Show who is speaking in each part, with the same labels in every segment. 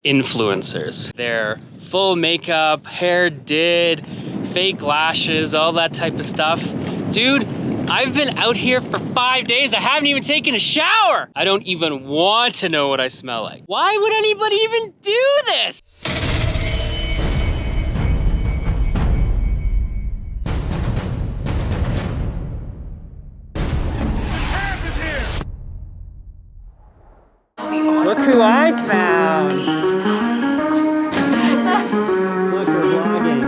Speaker 1: influencers. They're full makeup, hair did, fake lashes, all that type of stuff. Dude, I've been out here for 5 days. I haven't even taken a shower. I don't even want to know what I smell like. Why would anybody even do this? Look who I found! Look, we're vlogging.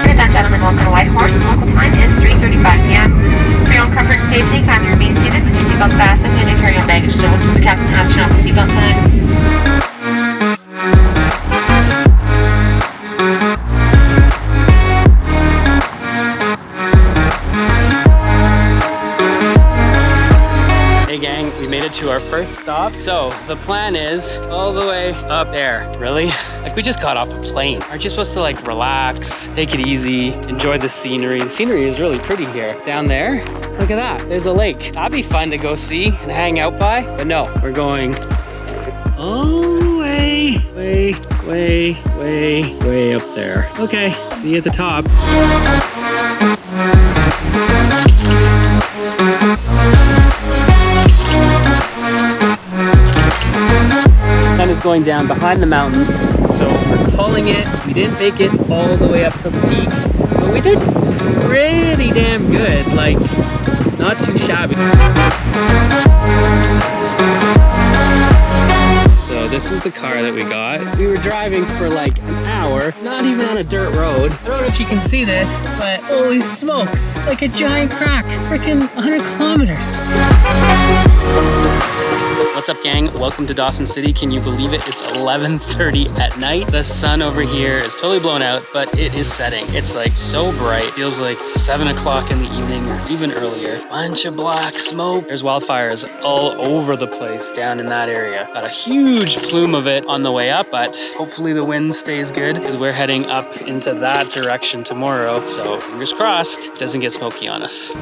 Speaker 2: Ladies and gentlemen, welcome to Whitehorse. Local time is 3:35 p.m. For your own comfort and safety, kindly remain seated with your seatbelt fastened and ensure your baggage stowed. The captain has turned off the seatbelt sign.
Speaker 1: To our first stop. So the plan is all the way up there. Really? Like, we just got off a plane. Aren't you supposed to like relax, take it easy, enjoy the scenery? The scenery is really pretty here. Down there, look at that. There's a lake. That'd be fun to go see and hang out by. But no, we're going all the way up there. Okay, see you at the top. Sun is going down behind the mountains, so we're calling it. We didn't make it all the way up to the peak, but we did pretty damn good, like not too shabby. So this is the car that we got. We were driving for like an hour, not even on a dirt road. I don't know if you can see this, but holy smokes, like a giant crack, freaking 100 kilometers. What's up, gang? Welcome to Dawson City. Can you believe it? It's 11:30 at night. The sun over here is totally blown out, but it is setting. It's like so bright. Feels like 7 o'clock in the evening or even earlier. Bunch of black smoke. There's wildfires all over the place down in that area. Got a huge plume of it on the way up, but hopefully the wind stays good because we're heading up into that direction tomorrow. So fingers crossed, it doesn't get smoky on us.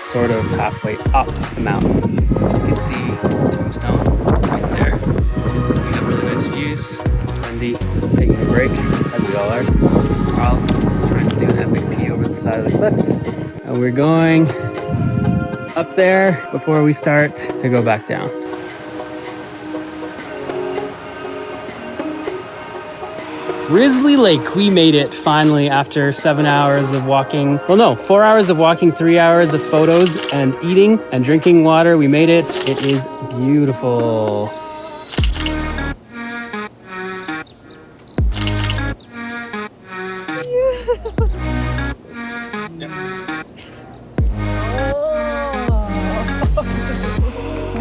Speaker 1: Sort of halfway up the mountain. You can see Tombstone right there. We have really nice views. Wendy taking a break, as we all are. Carl is trying to do an epic pee over the side of the cliff. And we're going up there before we start to go back down. Grizzly Lake, we made it finally after 7 hours of walking. Well, no, 4 hours of walking, 3 hours of photos and eating and drinking water. We made it. It is beautiful.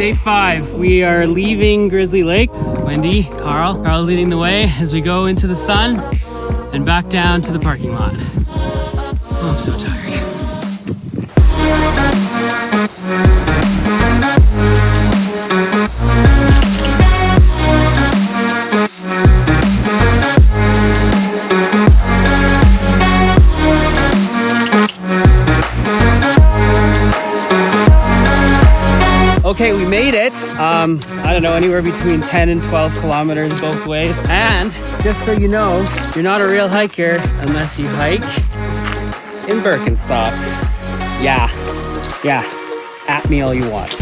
Speaker 1: day 5. We are leaving Grizzly Lake. Wendy, Carl's leading the way as we go into the sun and back down to the parking lot. Oh, I'm so tired. Okay, we made it. I don't know, anywhere between 10 and 12 kilometers both ways. And just so you know, you're not a real hiker unless you hike in Birkenstocks. Yeah, at me all you want.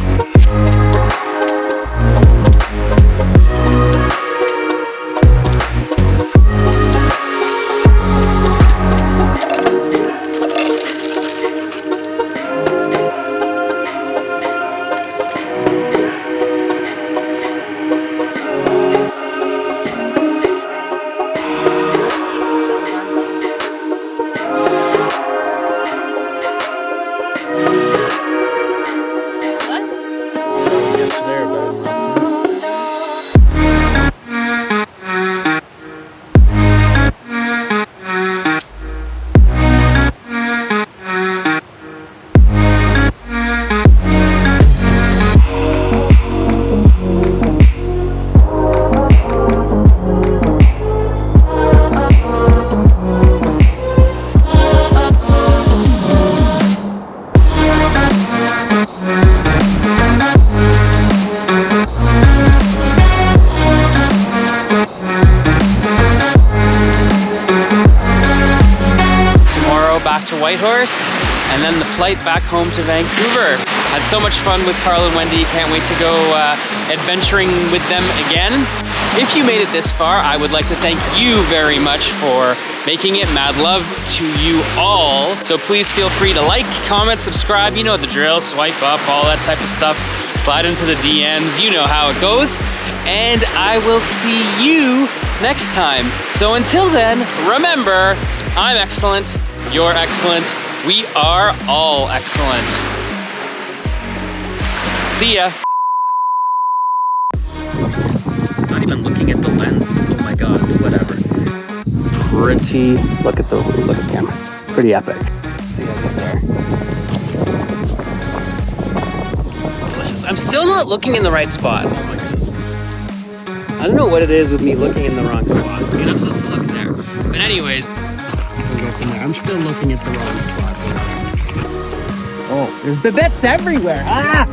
Speaker 1: Back to Whitehorse, and then the flight back home to Vancouver. Had so much fun with Carl and Wendy. Can't wait to go adventuring with them again. If you made it this far, I would like to thank you very much for making it. Mad love to you all. So please feel free to like, comment, subscribe. You know the drill. Swipe up, all that type of stuff. Slide into the DMs. You know how it goes. And I will see you next time. So until then, remember, I'm excellent. You're excellent. We are all excellent. See ya. Not even looking at the lens. Oh my god, whatever. Pretty, look at the camera. Pretty epic. See how I get there. Delicious. I'm still not looking in the right spot. Oh my goodness. I don't know what it is with me looking in the wrong spot. I mean, I'm supposed to look there. But anyways, I'm still looking at the wrong spot. Oh, there's bibettes everywhere. Ah!